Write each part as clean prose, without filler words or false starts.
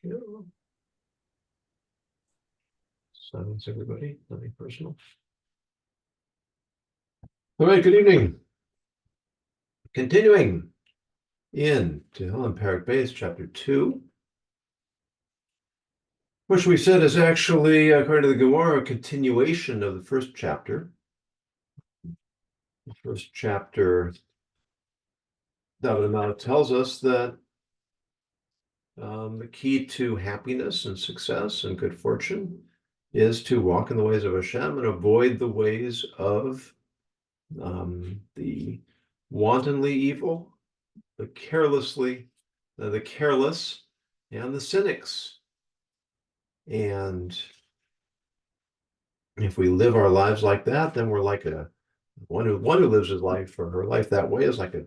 Yeah. Silence everybody, nothing personal. All right, good evening. Continuing in Tehillim Parak Base, chapter 2, which we said is actually, according to the Gemara, a continuation of the first chapter. The first chapter, David Amalek tells us that the key to happiness and success and good fortune is to walk in the ways of Hashem and avoid the ways of the wantonly evil, the careless, and the cynics. And if we live our lives like that, then we're like one who lives his life or her life that way is like a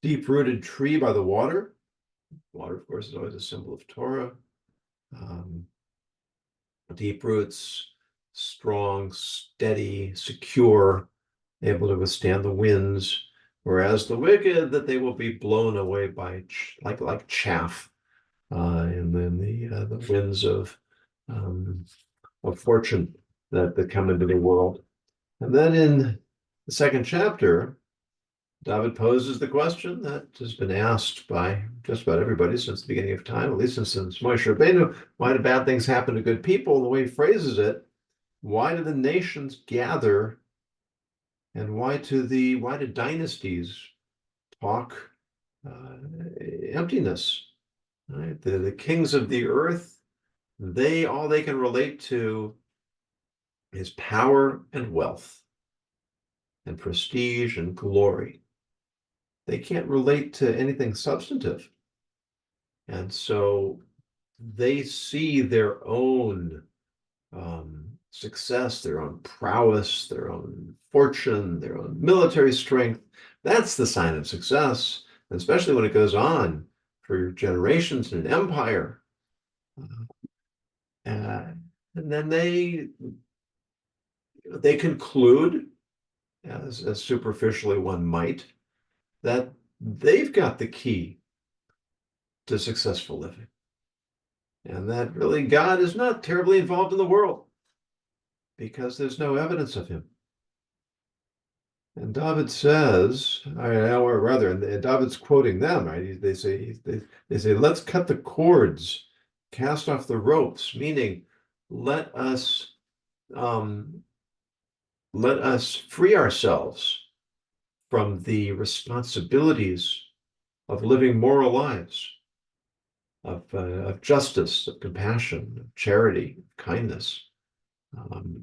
deep-rooted tree by the water. Water, of course, is always a symbol of Torah. Deep roots, strong, steady, secure, able to withstand the winds. Whereas the wicked, that they will be blown away by like chaff, and then the winds of fortune that come into the world. And then in the second chapter, David poses the question that has been asked by just about everybody since the beginning of time, at least since Moshe Rabbeinu. Why do bad things happen to good people? The way he phrases it, why do the nations gather, and why do dynasties talk emptiness? Right? The kings of the earth, all they can relate to is power and wealth and prestige and glory. They can't relate to anything substantive. And so they see their own success, their own prowess, their own fortune, their own military strength. That's the sign of success, and especially when it goes on for generations in an empire. And then they conclude, as superficially one might, that they've got the key to successful living, and that really God is not terribly involved in the world because there's no evidence of him. And David says, or rather, and David's quoting them, right? They say, let's cut the cords, cast off the ropes, meaning let us free ourselves from the responsibilities of living moral lives, of justice, of compassion, of charity, of kindness, and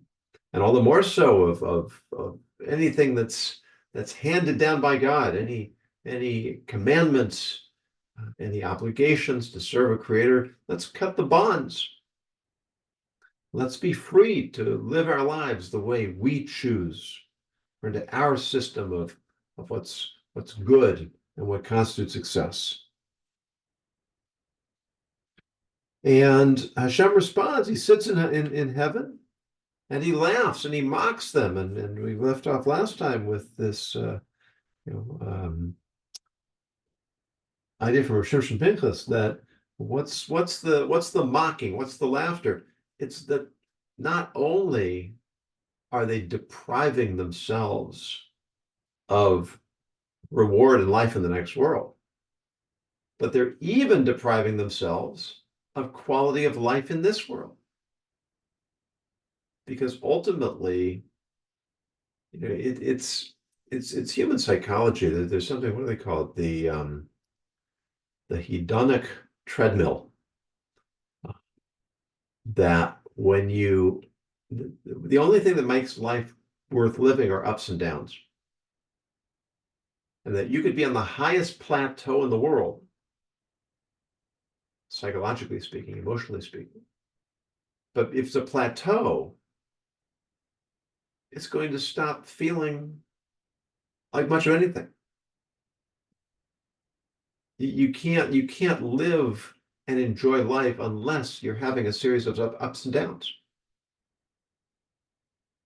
all the more so of anything that's handed down by God, any commandments, any obligations to serve a creator. Let's cut the bonds. Let's be free to live our lives the way we choose, or into our system of what's good and what constitutes success. And Hashem responds. He sits in heaven, and he laughs and he mocks them. And we left off last time with this idea from Rav Shimshon Pinchas that what's the mocking? What's the laughter? It's that not only are they depriving themselves of reward and life in the next world, but they're even depriving themselves of quality of life in this world. Because ultimately, it's human psychology. There's something, what do they call it? The hedonic treadmill. That when the only thing that makes life worth living are ups and downs. And that you could be on the highest plateau in the world, psychologically speaking, emotionally speaking. But if it's a plateau, it's going to stop feeling like much of anything. You can't live and enjoy life unless you're having a series of ups and downs.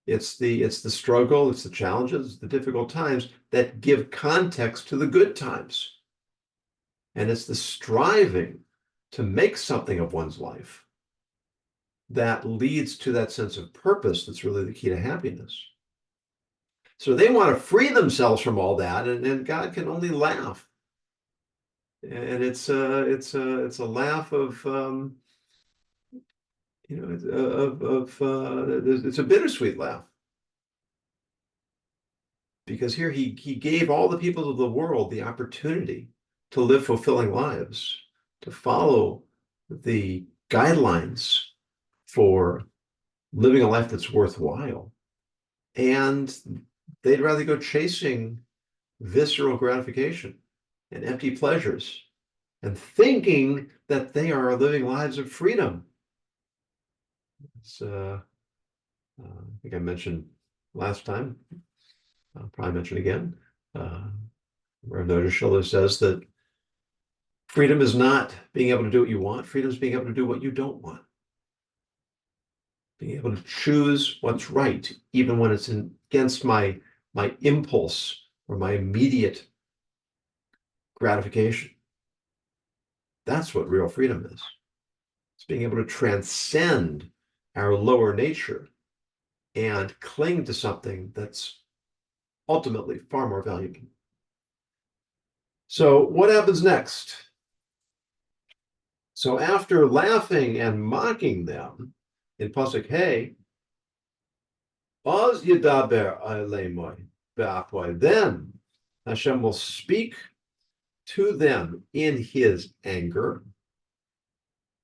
It's the struggle, it's the challenges, the difficult times that give context to the good times. And it's the striving to make something of one's life that leads to that sense of purpose that's really the key to happiness. So they want to free themselves from all that, and God can only laugh. And it's a laugh of it's a bittersweet laugh, because here he gave all the people of the world the opportunity to live fulfilling lives, to follow the guidelines for living a life that's worthwhile. And they'd rather go chasing visceral gratification and empty pleasures and thinking that they are living lives of freedom. It's, I think I mentioned last time, I'll probably mention again, where Noah Schiller says that freedom is not being able to do what you want. Freedom is being able to do what you don't want. Being able to choose what's right, even when it's against my impulse or my immediate gratification. That's what real freedom is. It's being able to transcend our lower nature and cling to something that's ultimately far more valuable. So what happens next? So after laughing and mocking them in Pasuk Hey, Oz Yedaber Alemoy Be'apoy, then Hashem will speak to them in his anger,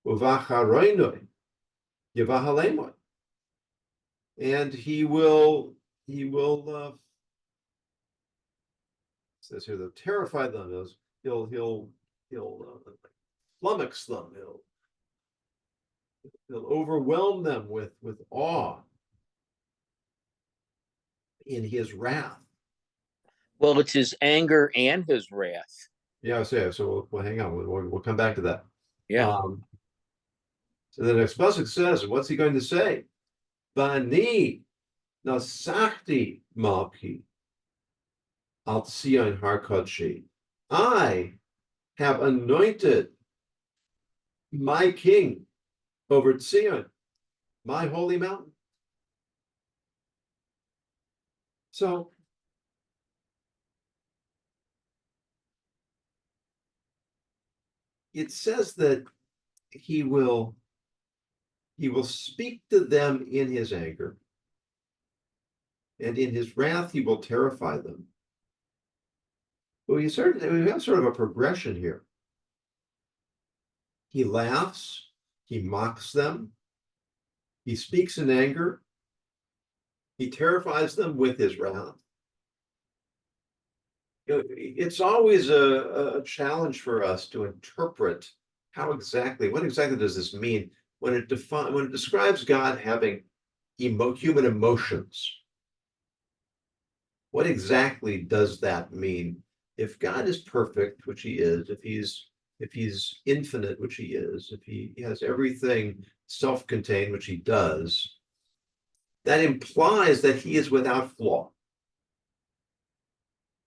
Uvacharoinoi Yevahalemoy, and he will says here, they'll terrify them. He'll flummox them. He'll overwhelm them with awe in his wrath. Well, it's his anger and his wrath. Yeah, so we'll hang on. We'll come back to that. Yeah. So the next pasuk says, what's he going to say? Bani nasachti malki al Tzion har kodshi. I have anointed my king over Tzion, my holy mountain. So it says that he will speak to them in his anger, and in his wrath he will terrify them. But we have sort of a progression here. He laughs, he mocks them, he speaks in anger, he terrifies them with his wrath. It's always a challenge for us to interpret what exactly does this mean when it describes God having human emotions. What exactly does that mean? If God is perfect, which he is, if he's infinite, which he is, if he has everything self-contained, which he does, that implies that he is without flaw.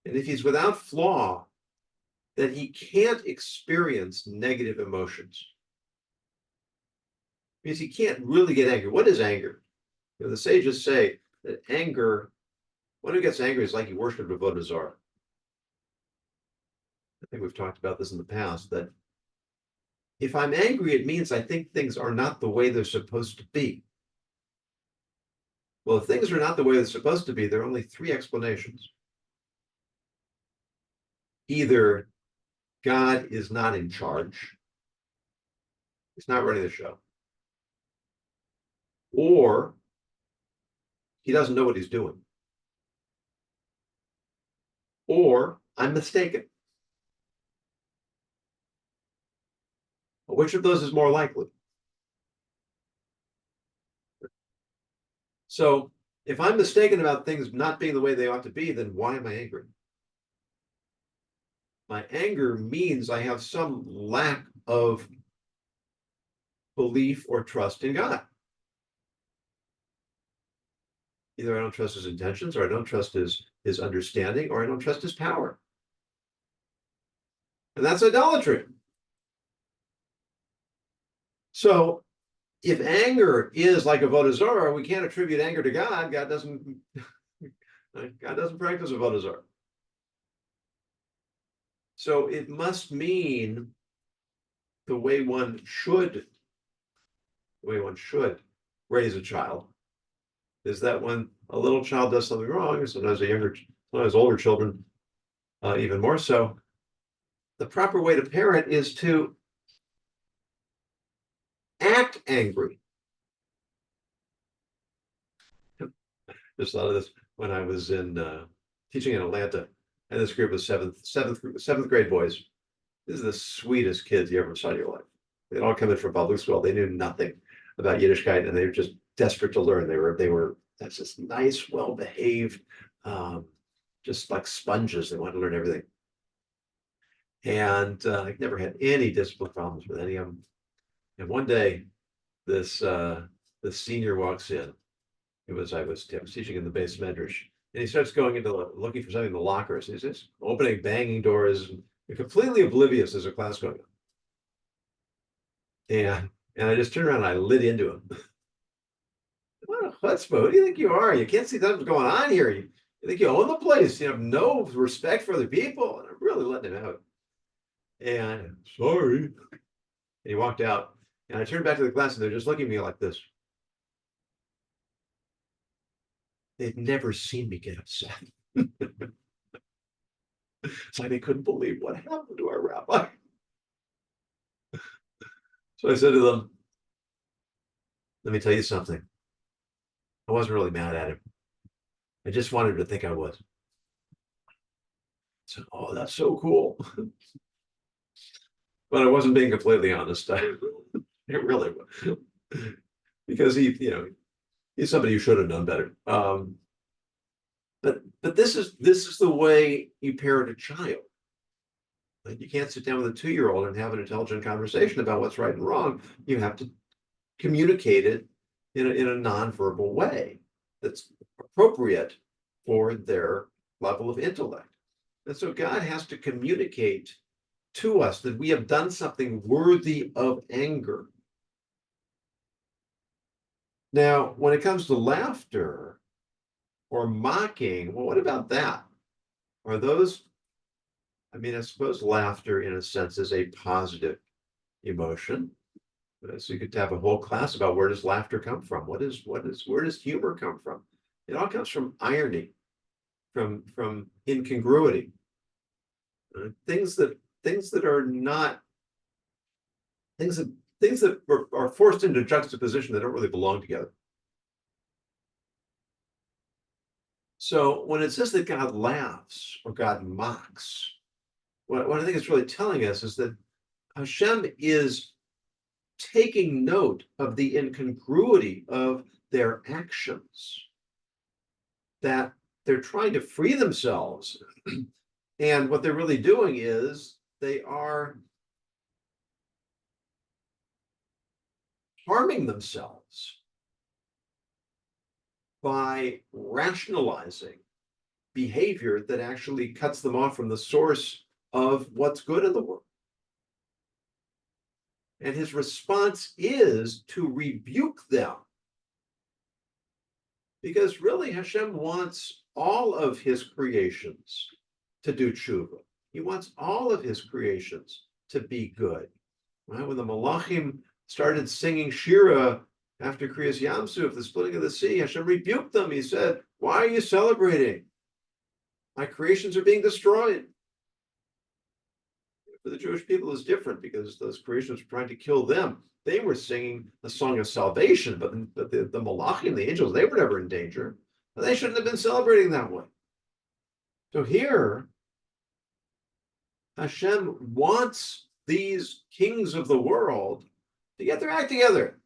And if he's without flaw, then he can't experience negative emotions. Because he can't really get angry. What is anger? The sages say that anger, one who gets angry is like he worshipped a Vodazar. I think we've talked about this in the past, that if I'm angry, it means I think things are not the way they're supposed to be. Well, if things are not the way they're supposed to be, there are only three explanations. Either God is not in charge, he's not running the show, or he doesn't know what he's doing, or I'm mistaken. Which of those is more likely? So if I'm mistaken about things not being the way they ought to be, then why am I angry? My anger means I have some lack of belief or trust in God. Either I don't trust his intentions, or I don't trust his understanding, or I don't trust his power. And that's idolatry. So if anger is like avodah zarah, we can't attribute anger to God. God doesn't practice avodah zarah. So it must mean the way one should raise a child is that when a little child does something wrong, sometimes older children, even more so, the proper way to parent is to act angry. Just thought of this when I was in teaching in Atlanta, and this group of seventh grade boys. These are the sweetest kids you ever saw in your life. They'd all come in from public school. They knew nothing about Yiddishkeit, and they were just desperate to learn. That's just nice, well-behaved, just like sponges. They wanted to learn everything. And I never had any discipline problems with any of them. And one day, this senior walks in. I was teaching in the base medrash, and he starts going into looking for something in the lockers. He's just opening, banging doors, and completely oblivious as a class going on. And I just turned around and I lit into him. What a chutzpah! Who do you think you are? You can't see what's going on here. You think you own the place? You have no respect for other people. And I'm really letting him out. And sorry. And he walked out. And I turned back to the class, and they're just looking at me like this. They'd never seen me get upset. It's like they couldn't believe what happened to our rabbi. So I said to them, let me tell you something. I wasn't really mad at him. I just wanted him to think I was. So, oh, that's so cool. But I wasn't being completely honest. It really was. Because he's somebody who should have known better. But this is the way you parent a child. Like, you can't sit down with a 2-year-old and have an intelligent conversation about what's right and wrong. You have to communicate it in a nonverbal way that's appropriate for their level of intellect. And so God has to communicate to us that we have done something worthy of anger. Now, when it comes to laughter or mocking, well, what about that? Are those, I suppose laughter in a sense is a positive emotion. So you could have a whole class about where does laughter come from? Where does humor come from? It all comes from irony, from incongruity. Things that are not things that are forced into juxtaposition that don't really belong together. So when it says that God laughs or God mocks, what I think it's really telling us is that Hashem is taking note of the incongruity of their actions, that they're trying to free themselves. And what they're really doing is they are harming themselves by rationalizing behavior that actually cuts them off from the source of what's good in the world. And his response is to rebuke them. Because really, Hashem wants all of his creations to do tshuva. He wants all of his creations to be good. Right? When the Malachim started singing Shira after Kriyas Yamsuf, the splitting of the sea, Hashem rebuked them. He said, why are you celebrating? My creations are being destroyed. For the Jewish people is different because those creations were trying to kill them. They were singing the song of salvation, but the Malachim, the angels, they were never in danger. And they shouldn't have been celebrating that way. So here, Hashem wants these kings of the world to get their act together,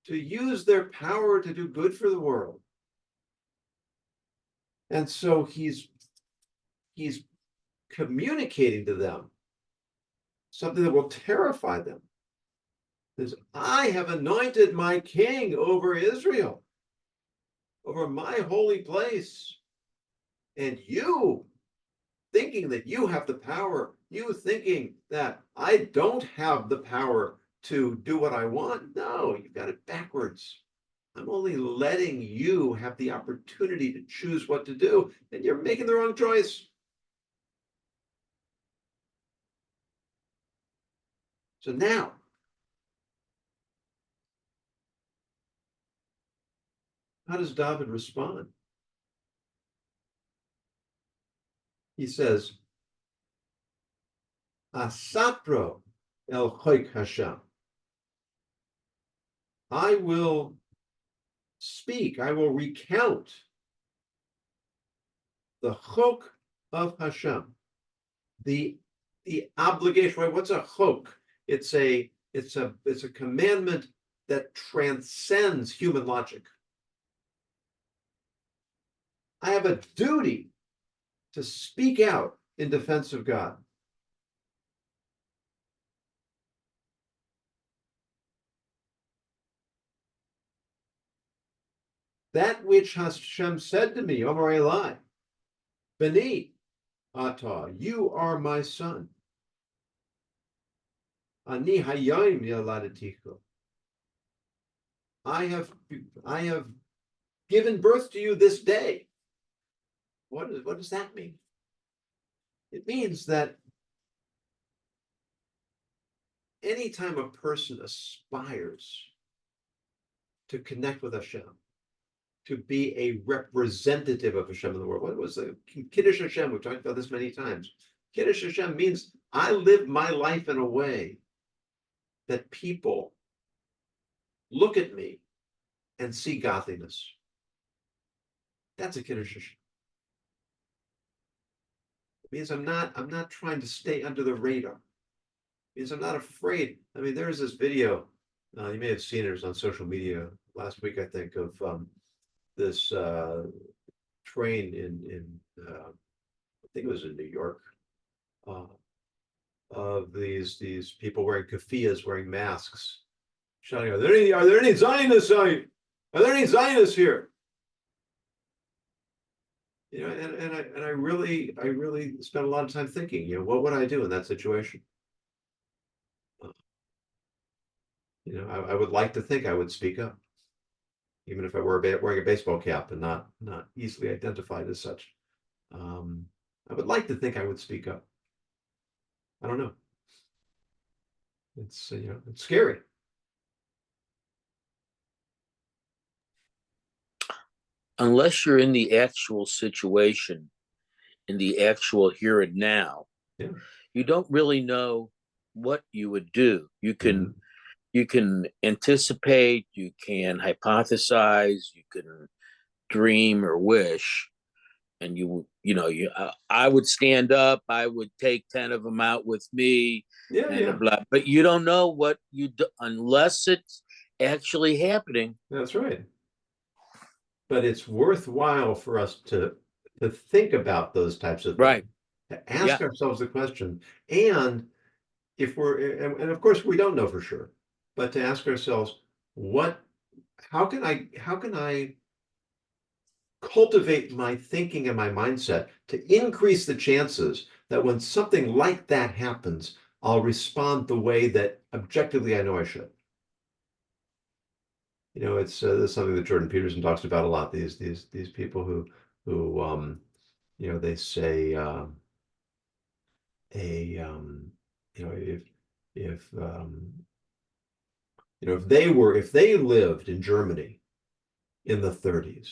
to use their power to do good for the world. And so he's communicating to them something that will terrify them. Says, I have anointed my king over Israel, over my holy place. And you, thinking that you have the power, you thinking that I don't have the power to do what I want. No, you've got it backwards. I'm only letting you have the opportunity to choose what to do, and you're making the wrong choice. So now, how does David respond? He says, Asapro el choik Hashem. I will speak, I will recount the chok of Hashem, the obligation. Right? What's a chok? It's a commandment that transcends human logic. I have a duty to speak out in defense of God. That which Hashem said to me, Omer Eli, Beni Ata, you are my son. Ani hayayim yaladaticho. I have given birth to you this day. What does that mean? It means that anytime a person aspires to connect with Hashem, to be a representative of Hashem in the world. What was the Kiddush Hashem? We've talked about this many times. Kiddush Hashem means I live my life in a way that people look at me and see godliness. That's a Kiddush Hashem. It means I'm not trying to stay under the radar. It means I'm not afraid. I mean, there's this video, you may have seen it, it was on social media last week, I think, of this train in I think it was in New York, of these people wearing keffiyehs, wearing masks, shouting, are there any Zionists? Are there any Zionists here? You know, and I really spent a lot of time thinking, you know, what would I do in that situation? You know, I would like to think I would speak up, even if I were wearing a baseball cap and not easily identified as such. I would like to think I would speak up. I don't know. It's you know, it's scary. Unless you're in the actual situation, in the actual here and now, Yeah. you don't really know what you would do. You can you can anticipate, you can hypothesize, you can dream or wish, and I would stand up, I would take 10 of them out with me, and blah, but you don't know what you do unless it's actually happening. That's right. But it's worthwhile for us to think about those types of things, right? To ask ourselves the question, and if and of course we don't know for sure, but to ask ourselves, how can I cultivate my thinking and my mindset to increase the chances that when something like that happens, I'll respond the way that objectively I know I should. You know, it's this is something that Jordan Peterson talks about a lot. These people who you know, they say you know, if you know, if they lived in Germany in the 30s,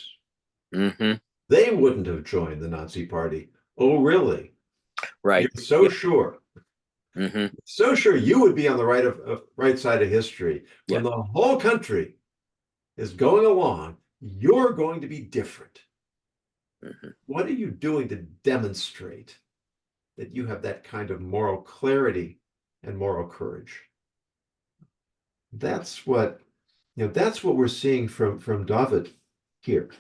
they wouldn't have joined the Nazi Party. Oh, really? Right. You're so sure. So sure you would be on the right side of history when the whole country is going along. You're going to be different. What are you doing to demonstrate that you have that kind of moral clarity and moral courage? That's what we're seeing from David here.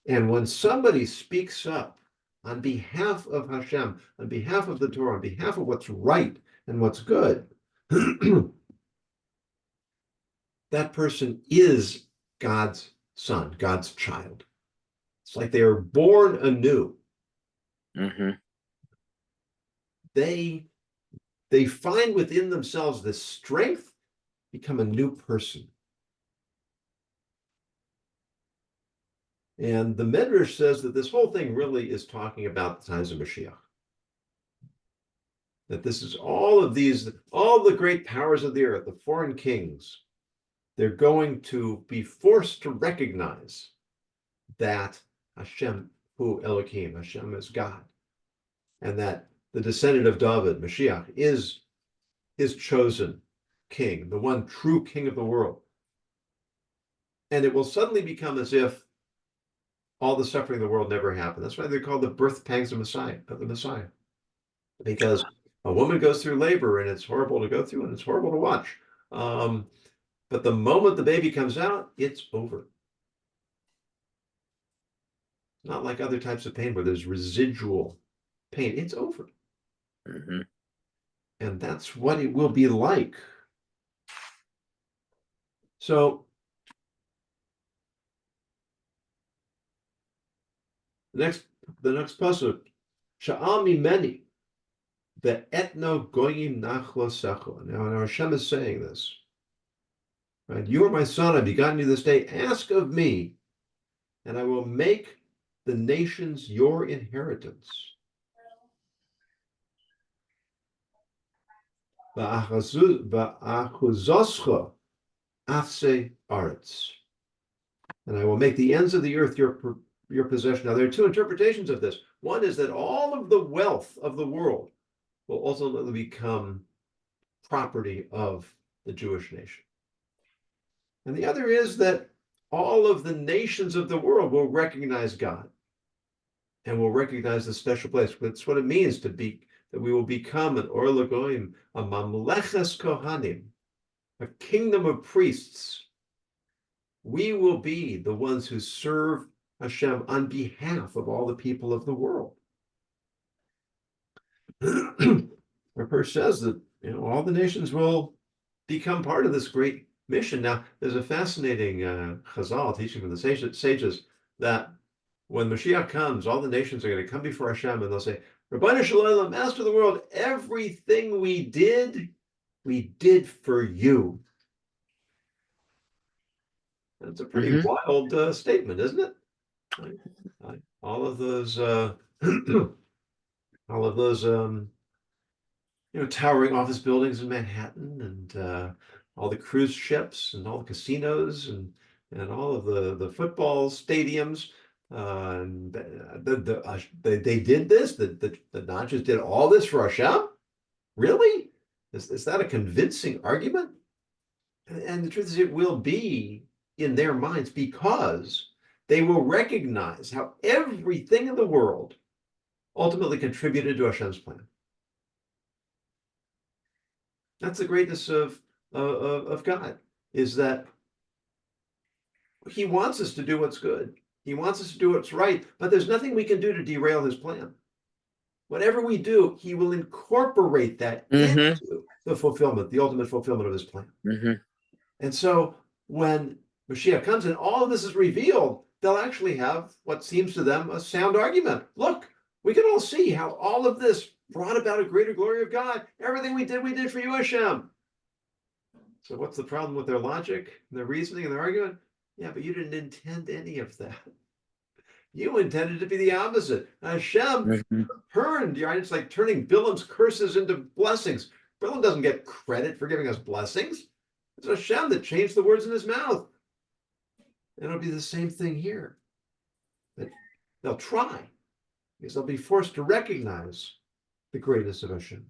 And when somebody speaks up on behalf of Hashem, on behalf of the Torah, on behalf of what's right and what's good, that person is God's son, God's child. It's like they are born anew. They find within themselves this strength become a new person. And the Medrash says that this whole thing really is talking about the times of Mashiach. That this is all the great powers of the earth, the foreign kings, they're going to be forced to recognize that Hashem hu Elohim, Hashem is God, and that the descendant of David, Mashiach, is his chosen king, the one true king of the world. And it will suddenly become as if all the suffering of the world never happened. That's why they're called the birth pangs of the Messiah. Because a woman goes through labor and it's horrible to go through and it's horrible to watch. But the moment the baby comes out, it's over. Not like other types of pain where there's residual pain. It's over. Mm-hmm. And that's what it will be like. So the next pasuk, Sha'al mimeni ve'etno goyim nachlosecho. Now Hashem is saying this. Right? You are my son, I've begotten you this day. Ask of me, and I will make the nations your inheritance. Va'achuzoscha afse aretz. And I will make the ends of the earth your possession. Now, there are two interpretations of this. One is that all of the wealth of the world will ultimately become property of the Jewish nation. And the other is that all of the nations of the world will recognize God and will recognize the special place. That's what it means to be, that we will become an Or Lagoim, a Mamleches Kohanim, a kingdom of priests. We will be the ones who serve Hashem on behalf of all the people of the world. Our verse says that all the nations will become part of this great mission. Now, there's a fascinating Chazal teaching from the sages that when Mashiach comes, all the nations are going to come before Hashem and they'll say, Rabbeinu Shalom, Master of the world, everything we did for you. That's a pretty wild statement, isn't it? All of those, towering office buildings in Manhattan, and all the cruise ships, and all the casinos, and all of the football stadiums. And they did this. The Nazis did all this for Hashem. Really? Is that a convincing argument? And the truth is, it will be in their minds because they will recognize how everything in the world ultimately contributed to Hashem's plan. That's the greatness of God, is that He wants us to do what's good. He wants us to do what's right, but there's nothing we can do to derail His plan. Whatever we do, He will incorporate that into the fulfillment, the ultimate fulfillment of His plan. And so when Mashiach comes and all of this is revealed, they'll actually have what seems to them a sound argument. Look, we can all see how all of this brought about a greater glory of God. Everything we did for you, Hashem. So what's the problem with their logic, their reasoning, and their argument? Yeah, but you didn't intend any of that. You intended to be the opposite. Hashem turned, it's like turning Bilam's curses into blessings. Bilam doesn't get credit for giving us blessings. It's Hashem that changed the words in his mouth. And it'll be the same thing here. That they'll try, because they'll be forced to recognize the greatness of Hashem.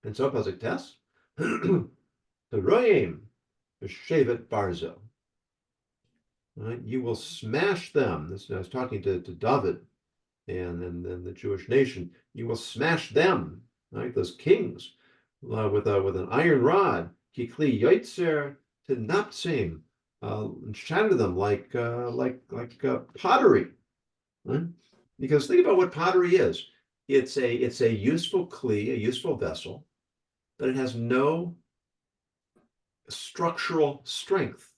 And so, Pasuk Tes, the Royim, the Shevet Barzo. Right? You will smash them. This, I was talking to David and the Jewish nation. You will smash them, right? Those kings, with an iron rod. Kikli Yoitzer to Napsim, shatter them like pottery. Right? Because think about what pottery is. It's a useful kli, a useful vessel, but it has no structural strength.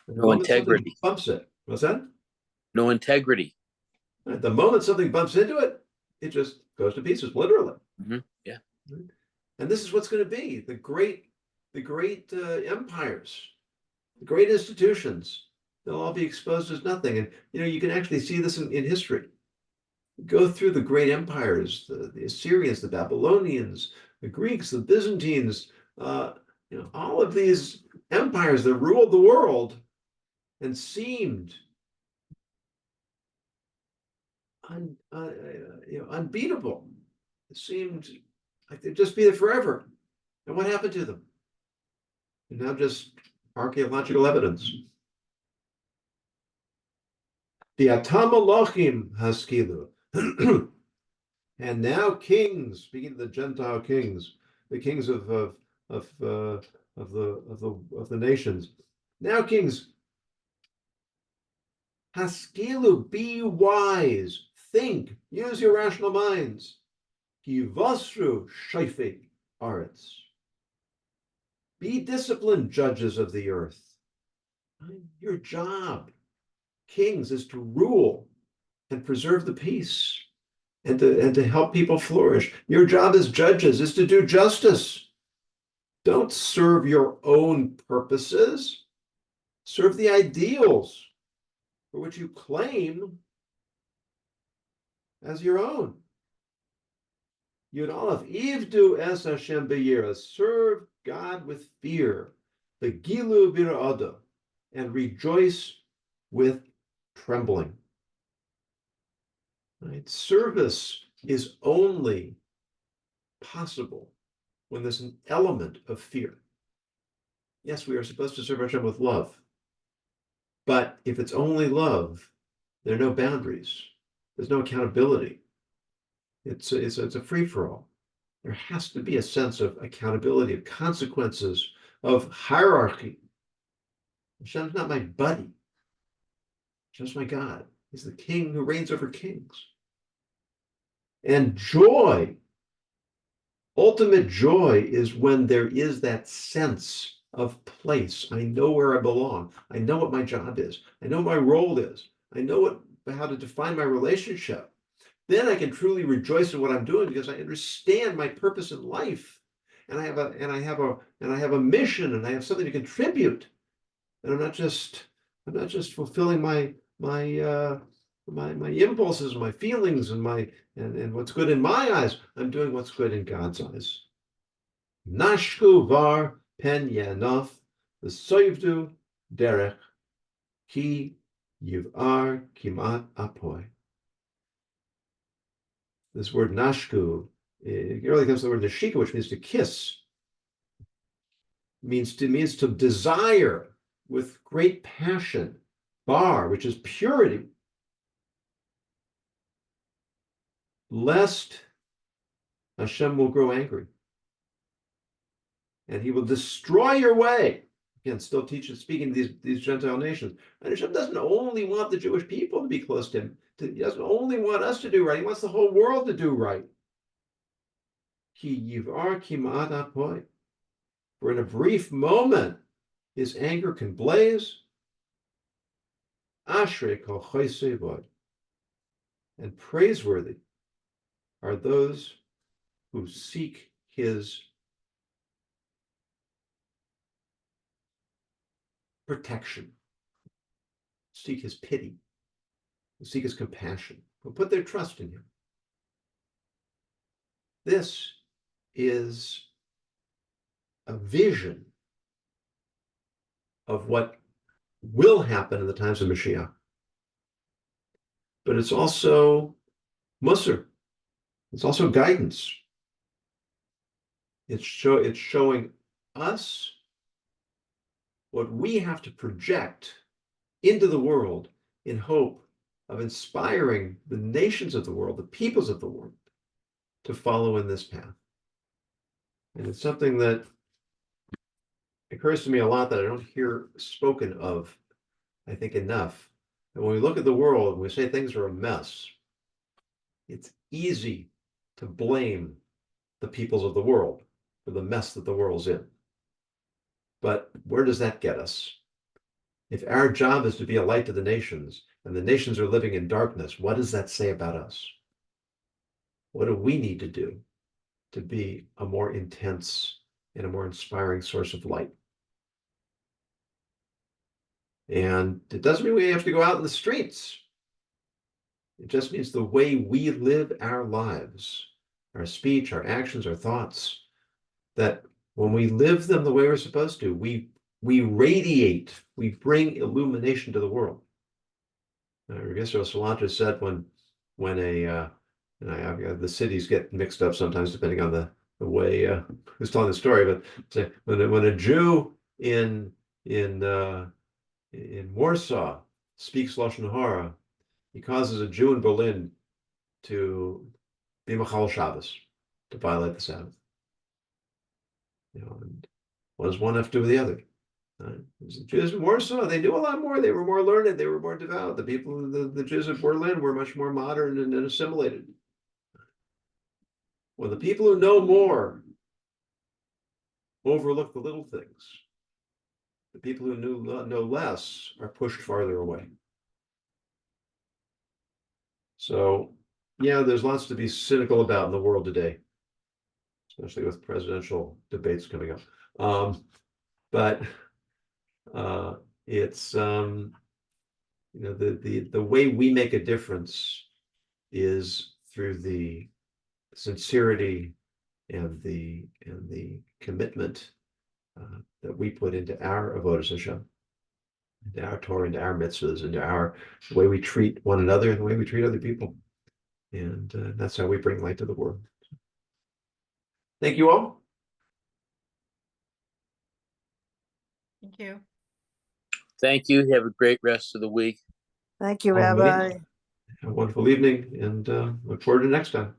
No integrity. Bumps it. What's that? No integrity. The moment something bumps into it, it just goes to pieces, literally. Yeah. And this is what's going to be the great empires, the great institutions. They'll all be exposed as nothing. And you can actually see this in history. Go through the great empires, the Assyrians, the Babylonians, the Greeks, the Byzantines, all of these empires that ruled the world and seemed unbeatable. It seemed like they'd just be there forever. And what happened to them? And now just archaeological evidence. The Atamalachim Haskilu. And now kings, speaking of the Gentile kings, the kings of the nations, now kings, Haskilu, be wise, think, use your rational minds. Kivasru shayfei aretz. Be disciplined, judges of the earth. Your job, kings, is to rule and preserve the peace and to help people flourish. Your job as judges is to do justice. Don't serve your own purposes. Serve the ideals for which you claim as your own. Yud Aleph, Ivdu es Hashem b'yira, serve God with fear, the Gilu b'ra'ada, and rejoice with trembling. Right? Service is only possible when there's an element of fear. Yes, we are supposed to serve Hashem with love, but if it's only love, there are no boundaries. There's no accountability. It's a free-for-all. There has to be a sense of accountability, of consequences, of hierarchy. Hashem's not my buddy. Hashem's my God. He's the king who reigns over kings. And joy, ultimate joy, is when there is that sense of place. I know where I belong. I know what my job is. I know what my role is. I know how to define my relationship. Then I can truly rejoice in what I'm doing because I understand my purpose in life, and I have a mission, and I have something to contribute. And I'm not just fulfilling my impulses, my feelings, and what's good in my eyes. I'm doing what's good in God's eyes. Nashku var pen yanaf v'soivdu derech ki yivar kimat apoy. This word nashku, it really comes from the word nashika, which means to kiss. Means to desire with great passion. Bar, which is purity. Lest Hashem will grow angry. And he will destroy your way. Again, still speaking to these Gentile nations. And Hashem doesn't only want the Jewish people to be close to him. He doesn't only want us to do right. He wants the whole world to do right. Ki yivar kimat apoy. For in a brief moment, his anger can blaze. Ashrei kol chosei vod. And praiseworthy are those who seek his protection, seek his pity, seek his compassion, who put their trust in him. This is a vision of what will happen in the times of Mashiach. But it's also Musar. It's also guidance. It's showing us what we have to project into the world in hope of inspiring the nations of the world, the peoples of the world, to follow in this path. And it's something that occurs to me a lot that I don't hear spoken of, I think, enough. And when we look at the world and we say things are a mess, it's easy to blame the peoples of the world for the mess that the world's in. But where does that get us? If our job is to be a light to the nations, and the nations are living in darkness, what does that say about us? What do we need to do to be a more intense and a more inspiring source of light. And it doesn't mean we have to go out in the streets. It just means the way we live our lives, our speech, our actions, our thoughts, that when we live them the way we're supposed to, we radiate, we bring illumination to the world. Registro Salanter said when the cities get mixed up sometimes depending on the way who's telling the story, but when a Jew in Warsaw speaks Lashon Hara, he causes a Jew in Berlin to be Machal Shabbos, to violate the Sabbath. And what does one have to do with the other? The Jews in Warsaw, they knew a lot more. They were more learned. They were more devout. The Jews of Berlin were much more modern and assimilated. Well, the people who know more overlook the little things. The people who know less are pushed farther away. So, yeah, there's lots to be cynical about in the world today, especially with presidential debates coming up. But it's the way we make a difference is through the sincerity and the commitment that we put into our avodas Hashem, into our Torah, into our mitzvahs, into the way we treat one another and the way we treat other people. And that's how we bring light to the world. Thank you all. Thank you. Thank you. Have a great rest of the week. Thank you, All right. Rabbi. Have a wonderful evening and look forward to next time.